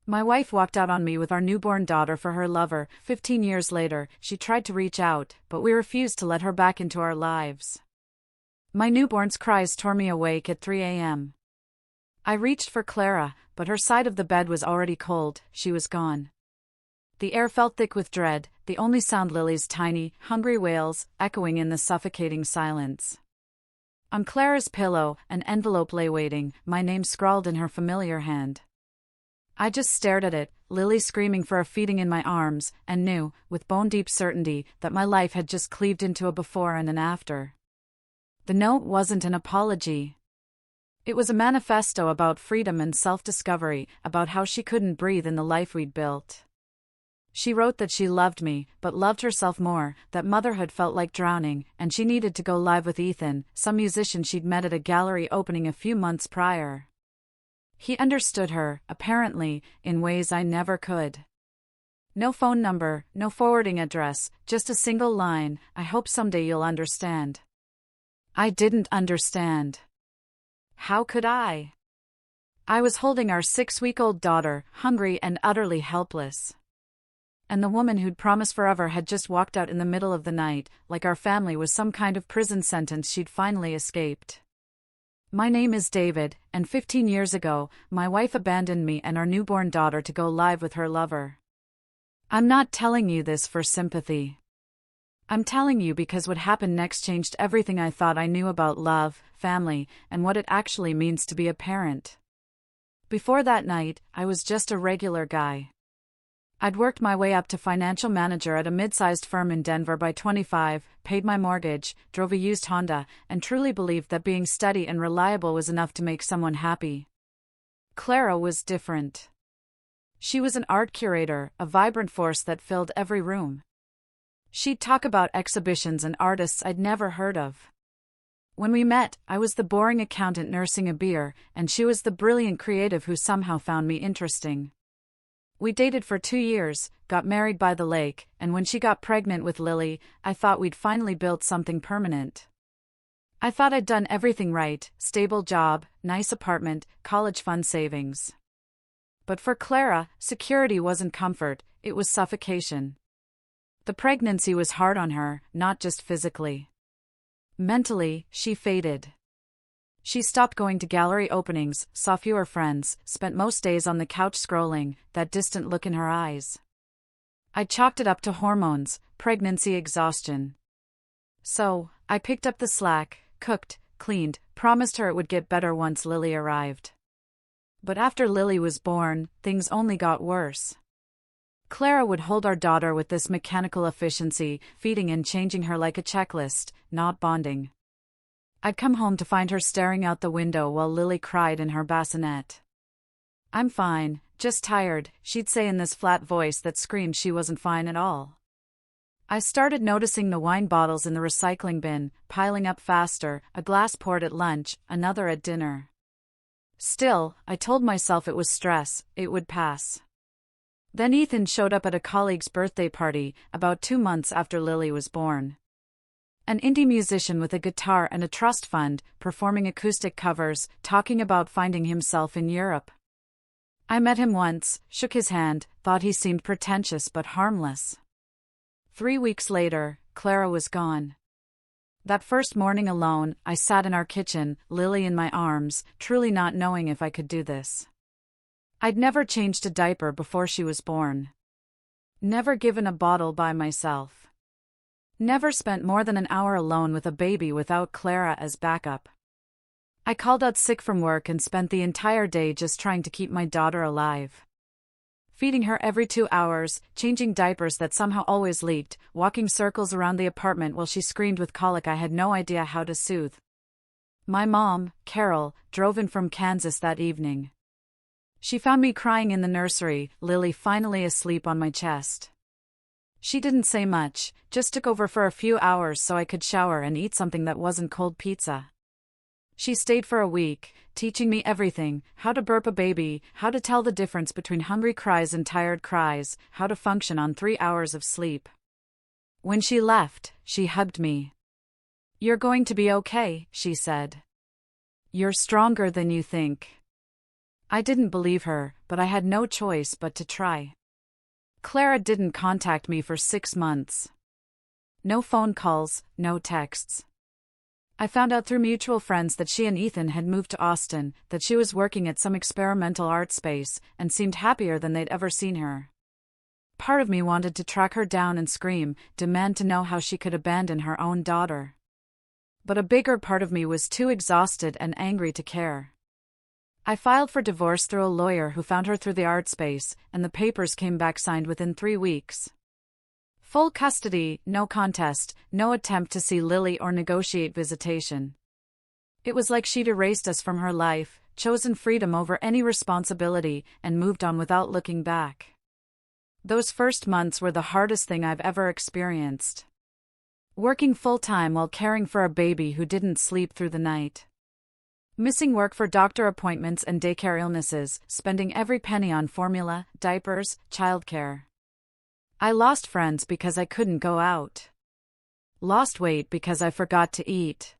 My wife walked out on me with our newborn daughter for her lover. 15 years later, she tried to reach out, but we refused to let her back into our lives. My newborn's cries tore me awake at 3 a.m. I reached for Clara, but her side of the bed was already cold. She was gone. The air felt thick with dread, the only sound Lily's tiny, hungry wails, echoing in the suffocating silence. On Clara's pillow, an envelope lay waiting, my name scrawled in her familiar hand. I just stared at it, Lily screaming for a feeding in my arms, and knew, with bone-deep certainty, that my life had just cleaved into a before and an after. The note wasn't an apology. It was a manifesto about freedom and self-discovery, about how she couldn't breathe in the life we'd built. She wrote that she loved me, but loved herself more, that motherhood felt like drowning, and she needed to go live with Ethan, some musician she'd met at a gallery opening a few months prior. He understood her, apparently, in ways I never could. No phone number, no forwarding address, just a single line, "I hope someday you'll understand." I didn't understand. How could I? I was holding our 6-week-old daughter, hungry and utterly helpless. And the woman who'd promised forever had just walked out in the middle of the night, like our family was some kind of prison sentence she'd finally escaped. My name is David, and 15 years ago, my wife abandoned me and our newborn daughter to go live with her lover. I'm not telling you this for sympathy. I'm telling you because what happened next changed everything I thought I knew about love, family, and what it actually means to be a parent. Before that night, I was just a regular guy. I'd worked my way up to financial manager at a mid-sized firm in Denver by 25, paid my mortgage, drove a used Honda, and truly believed that being steady and reliable was enough to make someone happy. Clara was different. She was an art curator, a vibrant force that filled every room. She'd talk about exhibitions and artists I'd never heard of. When we met, I was the boring accountant nursing a beer, and she was the brilliant creative who somehow found me interesting. We dated for 2 years, got married by the lake, and when she got pregnant with Lily, I thought we'd finally built something permanent. I thought I'd done everything right, stable job, nice apartment, college fund savings. But for Clara, security wasn't comfort, it was suffocation. The pregnancy was hard on her, not just physically. Mentally, she faded. She stopped going to gallery openings, saw fewer friends, spent most days on the couch scrolling, that distant look in her eyes. I chalked it up to hormones, pregnancy exhaustion. So, I picked up the slack, cooked, cleaned, promised her it would get better once Lily arrived. But after Lily was born, things only got worse. Clara would hold our daughter with this mechanical efficiency, feeding and changing her like a checklist, not bonding. I'd come home to find her staring out the window while Lily cried in her bassinet. "I'm fine, just tired," she'd say in this flat voice that screamed she wasn't fine at all. I started noticing the wine bottles in the recycling bin, piling up faster, a glass poured at lunch, another at dinner. Still, I told myself it was stress, it would pass. Then Ethan showed up at a colleague's birthday party, about 2 months after Lily was born. An indie musician with a guitar and a trust fund, performing acoustic covers, talking about finding himself in Europe. I met him once, shook his hand, thought he seemed pretentious but harmless. 3 weeks later, Clara was gone. That first morning alone, I sat in our kitchen, Lily in my arms, truly not knowing if I could do this. I'd never changed a diaper before she was born. Never given a bottle by myself. Never spent more than an hour alone with a baby without Clara as backup. I called out sick from work and spent the entire day just trying to keep my daughter alive. Feeding her every 2 hours, changing diapers that somehow always leaked, walking circles around the apartment while she screamed with colic I had no idea how to soothe. My mom, Carol, drove in from Kansas that evening. She found me crying in the nursery, Lily finally asleep on my chest. She didn't say much, just took over for a few hours so I could shower and eat something that wasn't cold pizza. She stayed for a week, teaching me everything, how to burp a baby, how to tell the difference between hungry cries and tired cries, how to function on 3 hours of sleep. When she left, she hugged me. "You're going to be okay," she said. "You're stronger than you think." I didn't believe her, but I had no choice but to try. Clara didn't contact me for 6 months. No phone calls, no texts. I found out through mutual friends that she and Ethan had moved to Austin, that she was working at some experimental art space, and seemed happier than they'd ever seen her. Part of me wanted to track her down and scream, demand to know how she could abandon her own daughter. But a bigger part of me was too exhausted and angry to care. I filed for divorce through a lawyer who found her through the art space, and the papers came back signed within 3 weeks. Full custody, no contest, no attempt to see Lily or negotiate visitation. It was like she'd erased us from her life, chosen freedom over any responsibility, and moved on without looking back. Those first months were the hardest thing I've ever experienced. Working full-time while caring for a baby who didn't sleep through the night. Missing work for doctor appointments and daycare illnesses, spending every penny on formula, diapers, childcare. I lost friends because I couldn't go out. Lost weight because I forgot to eat.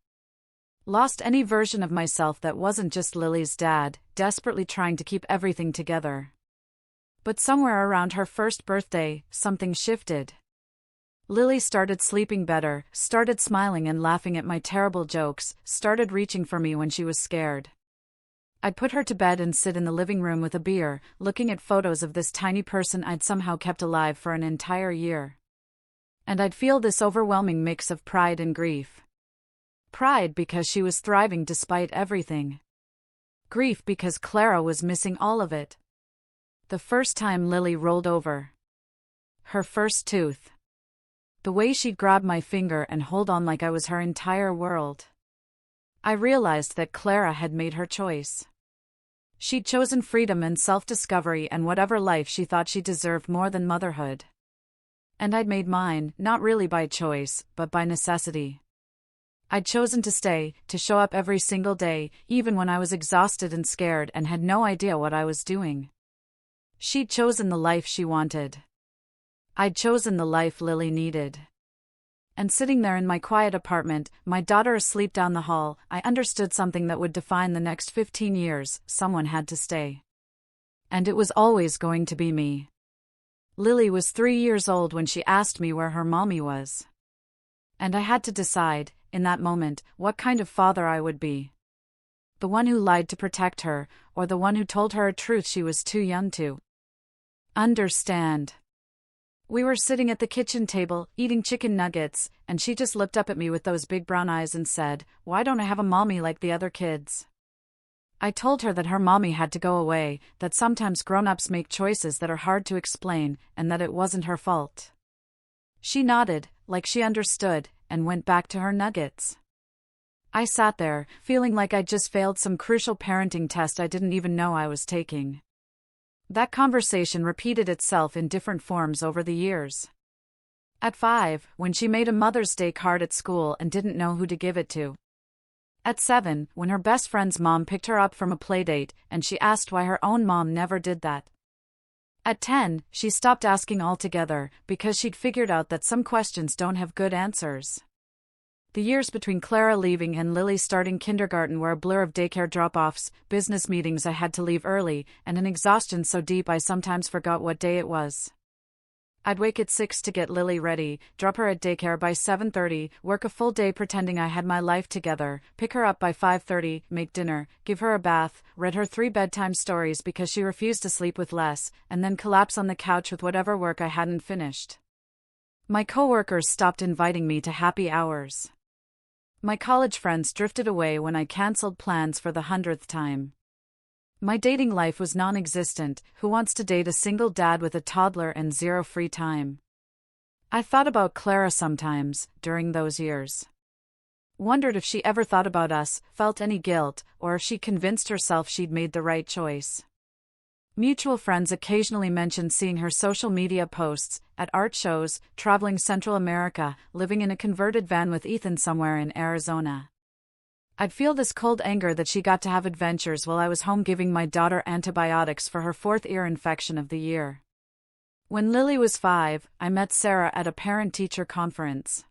Lost any version of myself that wasn't just Lily's dad, desperately trying to keep everything together. But somewhere around her first birthday, something shifted. Lily started sleeping better, started smiling and laughing at my terrible jokes, started reaching for me when she was scared. I'd put her to bed and sit in the living room with a beer, looking at photos of this tiny person I'd somehow kept alive for an entire year. And I'd feel this overwhelming mix of pride and grief. Pride because she was thriving despite everything. Grief because Clara was missing all of it. The first time Lily rolled over. Her first tooth. The way she'd grab my finger and hold on like I was her entire world. I realized that Clara had made her choice. She'd chosen freedom and self-discovery and whatever life she thought she deserved more than motherhood. And I'd made mine, not really by choice, but by necessity. I'd chosen to stay, to show up every single day, even when I was exhausted and scared and had no idea what I was doing. She'd chosen the life she wanted. I'd chosen the life Lily needed. And sitting there in my quiet apartment, my daughter asleep down the hall, I understood something that would define the next 15 years, someone had to stay. And it was always going to be me. Lily was 3 years old when she asked me where her mommy was. And I had to decide, in that moment, what kind of father I would be. The one who lied to protect her, or the one who told her a truth she was too young to understand. We were sitting at the kitchen table, eating chicken nuggets, and she just looked up at me with those big brown eyes and said, "Why don't I have a mommy like the other kids?" I told her that her mommy had to go away, that sometimes grown-ups make choices that are hard to explain, and that it wasn't her fault. She nodded, like she understood, and went back to her nuggets. I sat there, feeling like I'd just failed some crucial parenting test I didn't even know I was taking. That conversation repeated itself in different forms over the years. At 5, when she made a Mother's Day card at school and didn't know who to give it to. At 7, when her best friend's mom picked her up from a playdate and she asked why her own mom never did that. At 10, she stopped asking altogether because she'd figured out that some questions don't have good answers. The years between Clara leaving and Lily starting kindergarten were a blur of daycare drop-offs, business meetings I had to leave early, and an exhaustion so deep I sometimes forgot what day it was. I'd wake at 6 to get Lily ready, drop her at daycare by 7:30, work a full day pretending I had my life together, pick her up by 5:30, make dinner, give her a bath, read her 3 bedtime stories because she refused to sleep with less, and then collapse on the couch with whatever work I hadn't finished. My coworkers stopped inviting me to happy hours. My college friends drifted away when I canceled plans for the 100th time. My dating life was non-existent. Who wants to date a single dad with a toddler and 0 free time? I thought about Clara sometimes, during those years. Wondered if she ever thought about us, felt any guilt, or if she convinced herself she'd made the right choice. Mutual friends occasionally mentioned seeing her social media posts, at art shows, traveling Central America, living in a converted van with Ethan somewhere in Arizona. I'd feel this cold anger that she got to have adventures while I was home giving my daughter antibiotics for her 4th ear infection of the year. When Lily was 5, I met Sarah at a parent-teacher conference.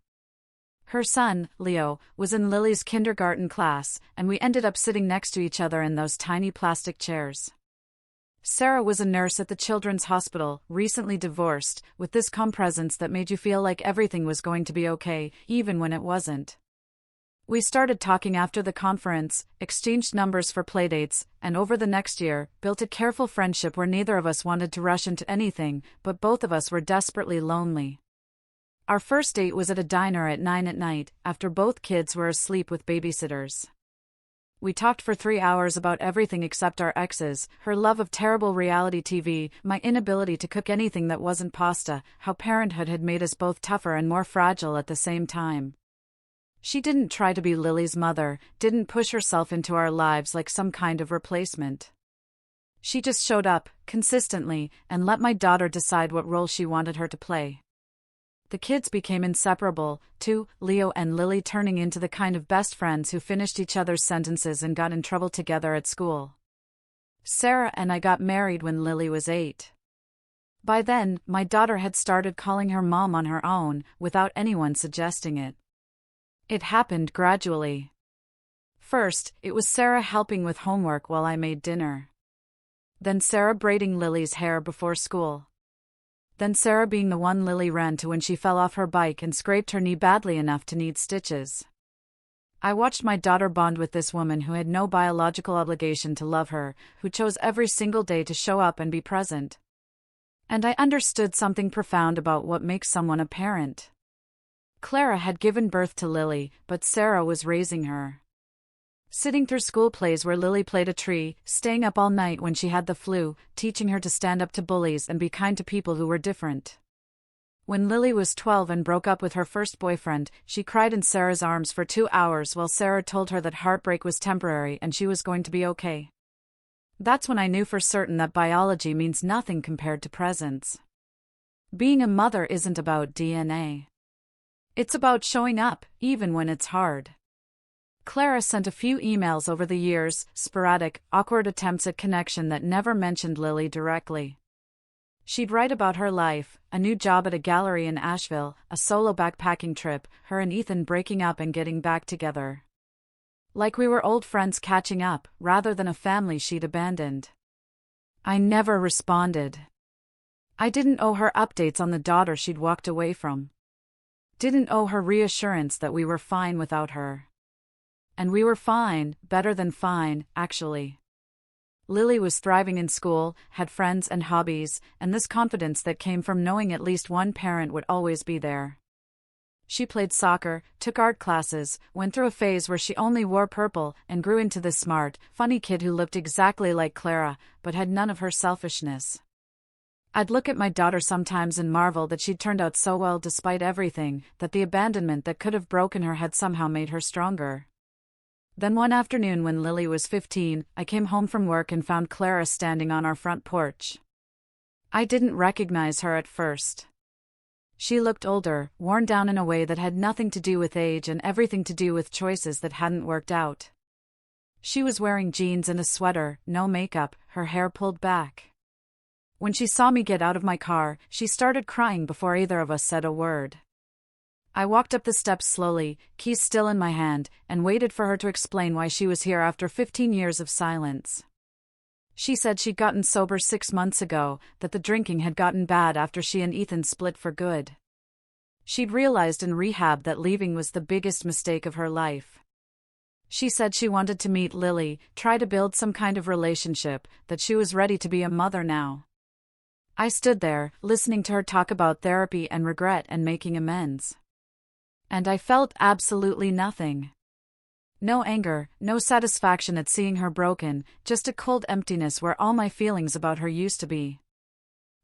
Her son, Leo, was in Lily's kindergarten class, and we ended up sitting next to each other in those tiny plastic chairs. Sarah was a nurse at the children's hospital, recently divorced, with this calm presence that made you feel like everything was going to be okay, even when it wasn't. We started talking after the conference, exchanged numbers for playdates, and over the next year, built a careful friendship where neither of us wanted to rush into anything, but both of us were desperately lonely. Our first date was at a diner at 9 at night, after both kids were asleep with babysitters. We talked for 3 hours about everything except our exes, her love of terrible reality TV, my inability to cook anything that wasn't pasta, how parenthood had made us both tougher and more fragile at the same time. She didn't try to be Lily's mother, didn't push herself into our lives like some kind of replacement. She just showed up, consistently, and let my daughter decide what role she wanted her to play. The kids became inseparable, too, Leo and Lily turning into the kind of best friends who finished each other's sentences and got in trouble together at school. Sarah and I got married when Lily was 8. By then, my daughter had started calling her mom on her own, without anyone suggesting it. It happened gradually. First, it was Sarah helping with homework while I made dinner. Then Sarah braiding Lily's hair before school. Then Sarah being the one Lily ran to when she fell off her bike and scraped her knee badly enough to need stitches. I watched my daughter bond with this woman who had no biological obligation to love her, who chose every single day to show up and be present. And I understood something profound about what makes someone a parent. Clara had given birth to Lily, but Sarah was raising her. Sitting through school plays where Lily played a tree, staying up all night when she had the flu, teaching her to stand up to bullies and be kind to people who were different. When Lily was 12 and broke up with her first boyfriend, she cried in Sarah's arms for 2 hours while Sarah told her that heartbreak was temporary and she was going to be okay. That's when I knew for certain that biology means nothing compared to presence. Being a mother isn't about DNA. It's about showing up, even when it's hard. Clara sent a few emails over the years, sporadic, awkward attempts at connection that never mentioned Lily directly. She'd write about her life, a new job at a gallery in Asheville, a solo backpacking trip, her and Ethan breaking up and getting back together. Like we were old friends catching up, rather than a family she'd abandoned. I never responded. I didn't owe her updates on the daughter she'd walked away from. Didn't owe her reassurance that we were fine without her. And we were fine, better than fine, actually. Lily was thriving in school, had friends and hobbies, and this confidence that came from knowing at least one parent would always be there. She played soccer, took art classes, went through a phase where she only wore purple, and grew into this smart, funny kid who looked exactly like Clara, but had none of her selfishness. I'd look at my daughter sometimes and marvel that she'd turned out so well despite everything, that the abandonment that could have broken her had somehow made her stronger. Then one afternoon when Lily was 15, I came home from work and found Clara standing on our front porch. I didn't recognize her at first. She looked older, worn down in a way that had nothing to do with age and everything to do with choices that hadn't worked out. She was wearing jeans and a sweater, no makeup, her hair pulled back. When she saw me get out of my car, she started crying before either of us said a word. I walked up the steps slowly, keys still in my hand, and waited for her to explain why she was here after 15 years of silence. She said she'd gotten sober 6 months ago, that the drinking had gotten bad after she and Ethan split for good. She'd realized in rehab that leaving was the biggest mistake of her life. She said she wanted to meet Lily, try to build some kind of relationship, that she was ready to be a mother now. I stood there, listening to her talk about therapy and regret and making amends. And I felt absolutely nothing. No anger, no satisfaction at seeing her broken, just a cold emptiness where all my feelings about her used to be.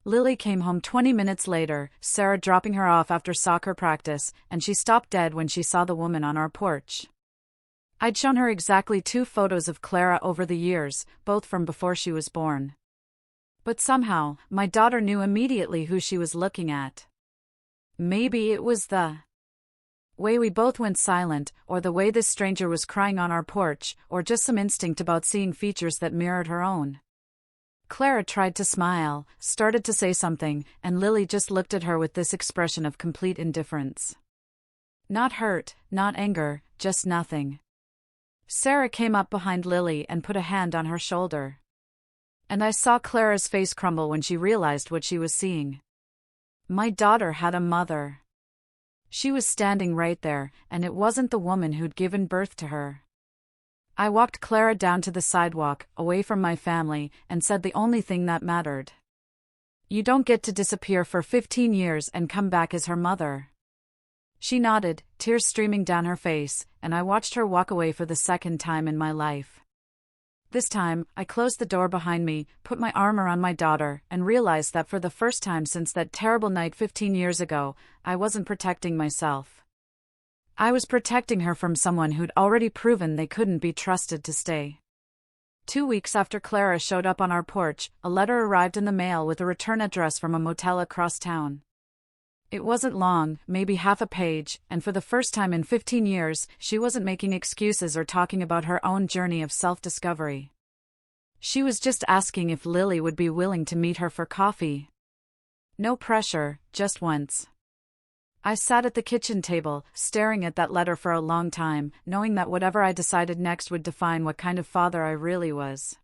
Lily came home 20 minutes later, Sarah dropping her off after soccer practice, and she stopped dead when she saw the woman on our porch. I'd shown her exactly 2 photos of Clara over the years, both from before she was born. But somehow, my daughter knew immediately who she was looking at. Maybe it was the way we both went silent, or the way this stranger was crying on our porch, or just some instinct about seeing features that mirrored her own. Clara tried to smile, started to say something, and Lily just looked at her with this expression of complete indifference. Not hurt, not anger, just nothing. Sarah came up behind Lily and put a hand on her shoulder. And I saw Clara's face crumble when she realized what she was seeing. My daughter had a mother. She was standing right there, and it wasn't the woman who'd given birth to her. I walked Clara down to the sidewalk, away from my family, and said the only thing that mattered. You don't get to disappear for 15 years and come back as her mother. She nodded, tears streaming down her face, and I watched her walk away for the second time in my life. This time, I closed the door behind me, put my arm around my daughter, and realized that for the first time since that terrible night 15 years ago, I wasn't protecting myself. I was protecting her from someone who'd already proven they couldn't be trusted to stay. 2 weeks after Clara showed up on our porch, a letter arrived in the mail with a return address from a motel across town. It wasn't long, maybe half a page, and for the first time in 15 years, she wasn't making excuses or talking about her own journey of self-discovery. She was just asking if Lily would be willing to meet her for coffee. No pressure, just once. I sat at the kitchen table, staring at that letter for a long time, knowing that whatever I decided next would define what kind of father I really was.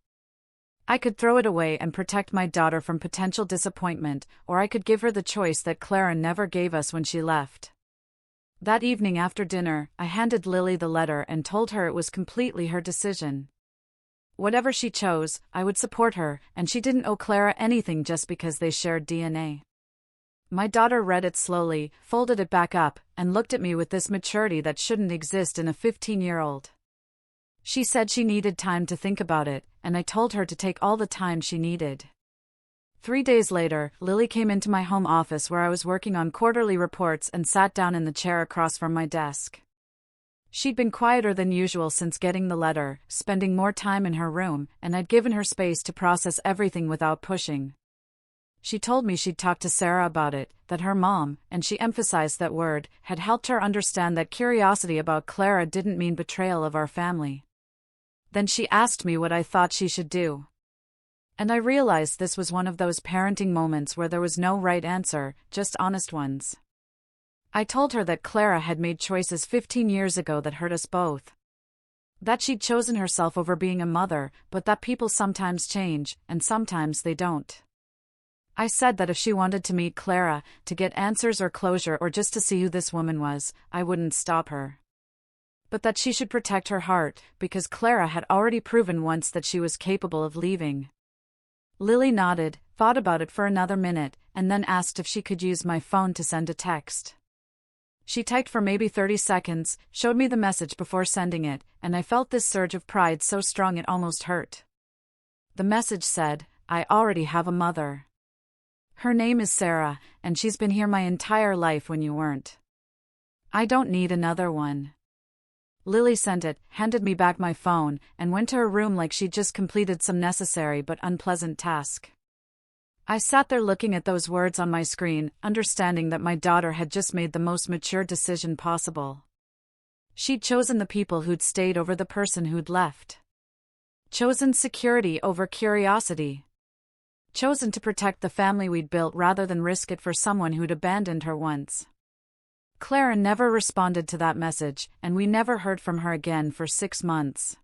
I could throw it away and protect my daughter from potential disappointment, or I could give her the choice that Clara never gave us when she left. That evening after dinner, I handed Lily the letter and told her it was completely her decision. Whatever she chose, I would support her, and she didn't owe Clara anything just because they shared DNA. My daughter read it slowly, folded it back up, and looked at me with this maturity that shouldn't exist in a 15-year-old. She said she needed time to think about it, and I told her to take all the time she needed. 3 days later, Lily came into my home office where I was working on quarterly reports and sat down in the chair across from my desk. She'd been quieter than usual since getting the letter, spending more time in her room, and I'd given her space to process everything without pushing. She told me she'd talked to Sarah about it, that her mom, and she emphasized that word, had helped her understand that curiosity about Clara didn't mean betrayal of our family. Then she asked me what I thought she should do. And I realized this was one of those parenting moments where there was no right answer, just honest ones. I told her that Clara had made choices 15 years ago that hurt us both. That she'd chosen herself over being a mother, but that people sometimes change, and sometimes they don't. I said that if she wanted to meet Clara, to get answers or closure or just to see who this woman was, I wouldn't stop her. But that she should protect her heart, because Clara had already proven once that she was capable of leaving. Lily nodded, thought about it for another minute, and then asked if she could use my phone to send a text. She typed for maybe 30 seconds, showed me the message before sending it, and I felt this surge of pride so strong it almost hurt. The message said, "I already have a mother. Her name is Sarah, and she's been here my entire life when you weren't. I don't need another one." Lily sent it, handed me back my phone, and went to her room like she'd just completed some necessary but unpleasant task. I sat there looking at those words on my screen, understanding that my daughter had just made the most mature decision possible. She'd chosen the people who'd stayed over the person who'd left. Chosen security over curiosity. Chosen to protect the family we'd built rather than risk it for someone who'd abandoned her once. Clara never responded to that message, and we never heard from her again for 6 months.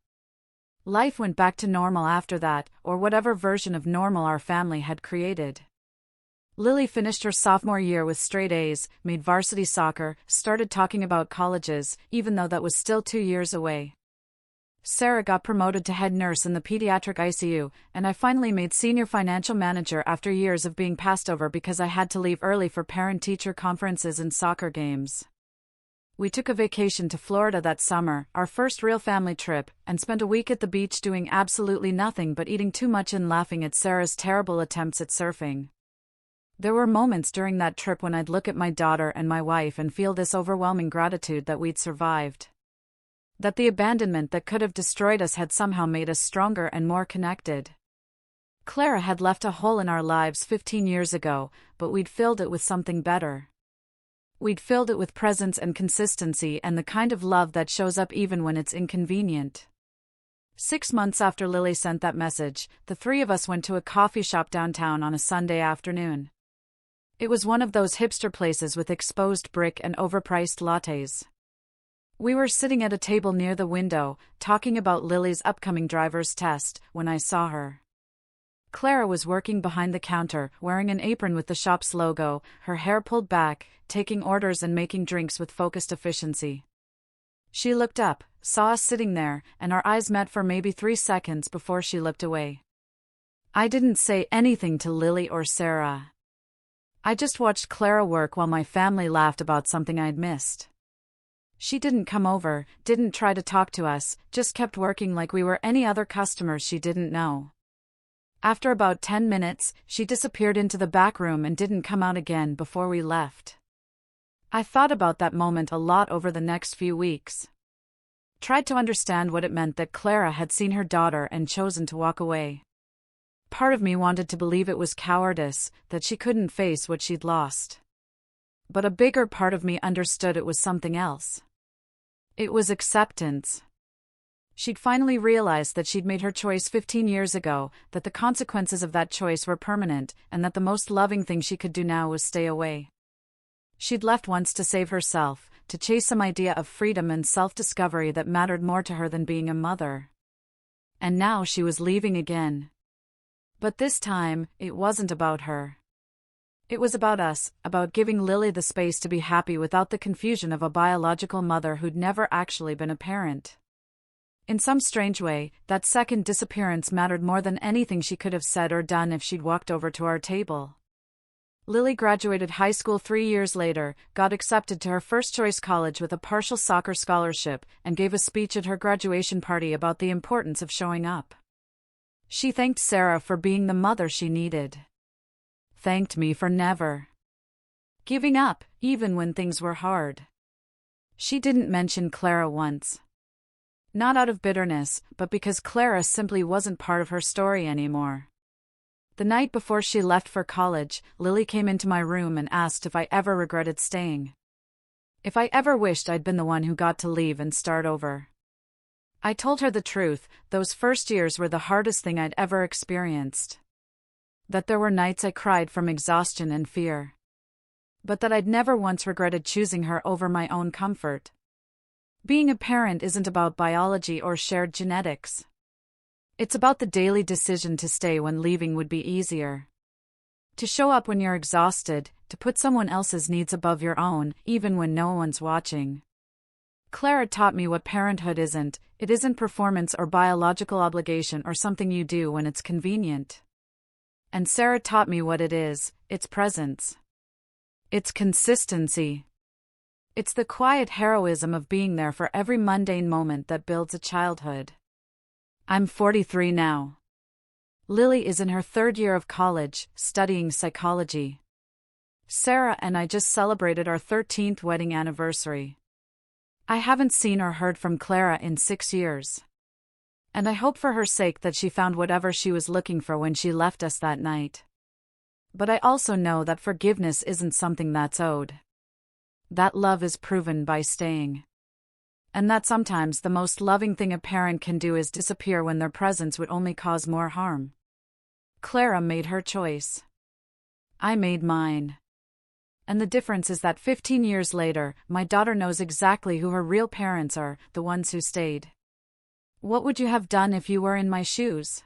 Life went back to normal after that, or whatever version of normal our family had created. Lily finished her sophomore year with straight A's, made varsity soccer, started talking about colleges, even though that was still 2 years away. Sarah got promoted to head nurse in the pediatric ICU, and I finally made senior financial manager after years of being passed over because I had to leave early for parent-teacher conferences and soccer games. We took a vacation to Florida that summer, our first real family trip, and spent a week at the beach doing absolutely nothing but eating too much and laughing at Sarah's terrible attempts at surfing. There were moments during that trip when I'd look at my daughter and my wife and feel this overwhelming gratitude that we'd survived. That the abandonment that could have destroyed us had somehow made us stronger and more connected. Clara had left a hole in our lives 15 years ago, but we'd filled it with something better. We'd filled it with presence and consistency and the kind of love that shows up even when it's inconvenient. 6 months after Lily sent that message, the three of us went to a coffee shop downtown on a Sunday afternoon. It was one of those hipster places with exposed brick and overpriced lattes. We were sitting at a table near the window, talking about Lily's upcoming driver's test, when I saw her. Clara was working behind the counter, wearing an apron with the shop's logo, her hair pulled back, taking orders and making drinks with focused efficiency. She looked up, saw us sitting there, and our eyes met for maybe 3 seconds before she looked away. I didn't say anything to Lily or Sarah. I just watched Clara work while my family laughed about something I'd missed. She didn't come over, didn't try to talk to us, just kept working like we were any other customers she didn't know. After about 10 minutes, she disappeared into the back room and didn't come out again before we left. I thought about that moment a lot over the next few weeks. Tried to understand what it meant that Clara had seen her daughter and chosen to walk away. Part of me wanted to believe it was cowardice, that she couldn't face what she'd lost. But a bigger part of me understood it was something else. It was acceptance. She'd finally realized that she'd made her choice 15 years ago, that the consequences of that choice were permanent, and that the most loving thing she could do now was stay away. She'd left once to save herself, to chase some idea of freedom and self-discovery that mattered more to her than being a mother. And now she was leaving again. But this time, it wasn't about her. It was about us, about giving Lily the space to be happy without the confusion of a biological mother who'd never actually been a parent. In some strange way, that second disappearance mattered more than anything she could have said or done if she'd walked over to our table. Lily graduated high school 3 years later, got accepted to her first-choice college with a partial soccer scholarship, and gave a speech at her graduation party about the importance of showing up. She thanked Sarah for being the mother she needed. Thanked me for never giving up, even when things were hard. She didn't mention Clara once. Not out of bitterness, but because Clara simply wasn't part of her story anymore. The night before she left for college, Lily came into my room and asked if I ever regretted staying. If I ever wished I'd been the one who got to leave and start over. I told her the truth, those first years were the hardest thing I'd ever experienced. That there were nights I cried from exhaustion and fear. But that I'd never once regretted choosing her over my own comfort. Being a parent isn't about biology or shared genetics. It's about the daily decision to stay when leaving would be easier. To show up when you're exhausted, to put someone else's needs above your own, even when no one's watching. Clara taught me what parenthood isn't. It isn't performance or biological obligation or something you do when it's convenient. And Sarah taught me what it is, it's presence. It's consistency. It's the quiet heroism of being there for every mundane moment that builds a childhood. I'm 43 now. Lily is in her 3rd year of college, studying psychology. Sarah and I just celebrated our 13th wedding anniversary. I haven't seen or heard from Clara in 6 years. And I hope for her sake that she found whatever she was looking for when she left us that night. But I also know that forgiveness isn't something that's owed. That love is proven by staying. And that sometimes the most loving thing a parent can do is disappear when their presence would only cause more harm. Clara made her choice. I made mine. And the difference is that 15 years later, my daughter knows exactly who her real parents are, the ones who stayed. What would you have done if you were in my shoes?